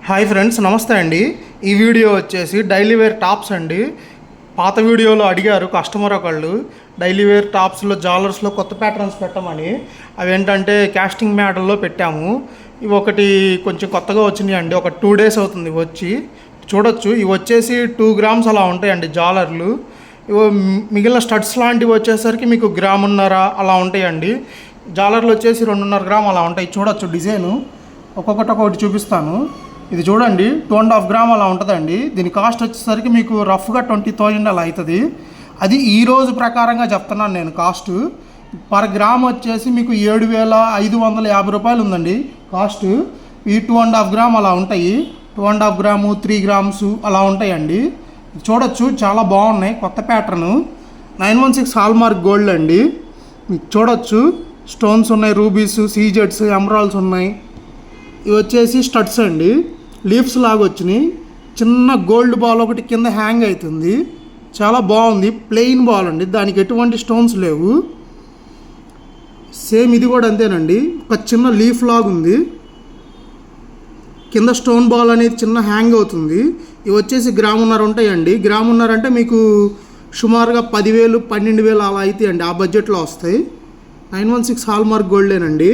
Hi friends, నమస్తే అండి. ఈ వీడియో వచ్చేసి డైలీ వేర్ టాప్స్ అండి. పాత వీడియోలో అడిగారు కస్టమర్ ఒకళ్ళు డైలీ వేర్ టాప్స్లో జాలర్స్లో కొత్త ప్యాటర్న్స్ పెట్టమని. అవి ఏంటంటే క్యాస్టింగ్ మ్యాటర్లో పెట్టాము. ఇవి ఒకటి కొంచెం కొత్తగా వచ్చినాయి అండి. ఒక 2 days అవుతుంది వచ్చి. చూడొచ్చు, ఇవి వచ్చేసి 2 grams అలా ఉంటాయండి జాలర్లు. ఇవి మిగిలిన స్టడ్స్ లాంటివి వచ్చేసరికి మీకు 1.5 grams అలా ఉంటాయండి. జాలర్లు వచ్చేసి 2.5 grams అలా ఉంటాయి. చూడొచ్చు డిజైను ఒక్కొక్కటి చూపిస్తాను. ఇది చూడండి 2.5 grams అలా ఉంటుందండి. దీని కాస్ట్ వచ్చేసరికి మీకు రఫ్గా 20,000 అలా అవుతుంది. అది ఈరోజు ప్రకారంగా చెప్తున్నాను నేను. కాస్ట్ పర్ గ్రామ్ వచ్చేసి మీకు 7,550 రూపాయలు ఉందండి కాస్ట్. ఈ 2.5 grams అలా ఉంటాయి. 2.5 grams 3 grams అలా ఉంటాయండి. చూడొచ్చు, చాలా బాగున్నాయి. కొత్త ప్యాటర్ను 916 హాల్మార్క్ గోల్డ్ అండి. మీకు చూడొచ్చు స్టోన్స్ ఉన్నాయి, రూబీస్, సీజెడ్స్, ఎమరాల్డ్స్ ఉన్నాయి. ఇవి వచ్చేసి స్టడ్స్ అండి. లీఫ్స్ లాగా వచ్చినాయి. చిన్న గోల్డ్ బాల్ ఒకటి కింద హ్యాంగ్ అవుతుంది. చాలా బాగుంది. ప్లెయిన్ బాల్ అండి, దానికి ఎటువంటి స్టోన్స్ లేవు. సేమ్ ఇది కూడా అంతేనండి. ఒక చిన్న లీఫ్ లాగా ఉంది. కింద స్టోన్ బాల్ అనేది చిన్న హ్యాంగ్ అవుతుంది. ఇవి వచ్చేసి 1.5 grams ఉంటాయండి. 1.5 grams అంటే మీకు సుమారుగా 10,000 12,000 అలా అవుతాయండి. ఆ బడ్జెట్లో వస్తాయి. 916 హాల్మార్క్ గోల్డేనండి.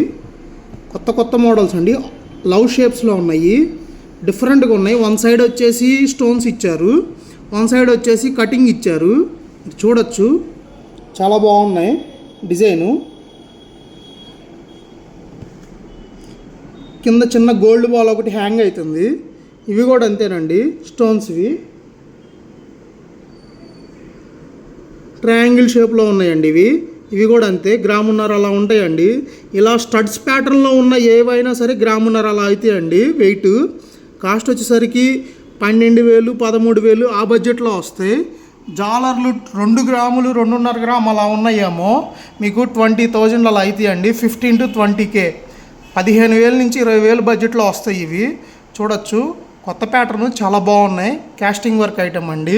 కొత్త మోడల్స్ అండి. లవ్ షేప్స్లో ఉన్నాయి, డిఫరెంట్గా ఉన్నాయి. వన్ సైడ్ వచ్చేసి స్టోన్స్ ఇచ్చారు, వన్ సైడ్ వచ్చేసి కటింగ్ ఇచ్చారు. చూడొచ్చు, చాలా బాగున్నాయి డిజైను. కింద చిన్న గోల్డ్ బాల్ ఒకటి హ్యాంగ్ అవుతుంది. ఇవి కూడా అంతేనండి, స్టోన్స్వి ట్రయాంగిల్ షేప్లో ఉన్నాయండి. ఇవి కూడా అంతే 1.5 grams అలా ఉంటాయండి. ఇలా స్టడ్స్ ప్యాటర్న్లో ఉన్న ఏవైనా సరే 1.5 grams అలా అవుతాయండి వెయిట్. కాస్ట్ వచ్చేసరికి 12,000 13,000 ఆ బడ్జెట్లో వస్తాయి. జాలర్లు 2 grams 2.5 grams అలా ఉన్నాయేమో మీకు 20,000 అలా అవుతాయండి. 15 to 20K 15,000 నుంచి 20,000 బడ్జెట్లో వస్తాయి ఇవి. చూడొచ్చు, కొత్త ప్యాటర్న్ చాలా బాగున్నాయి. క్యాస్టింగ్ వర్క్ ఐటమ్ అండి.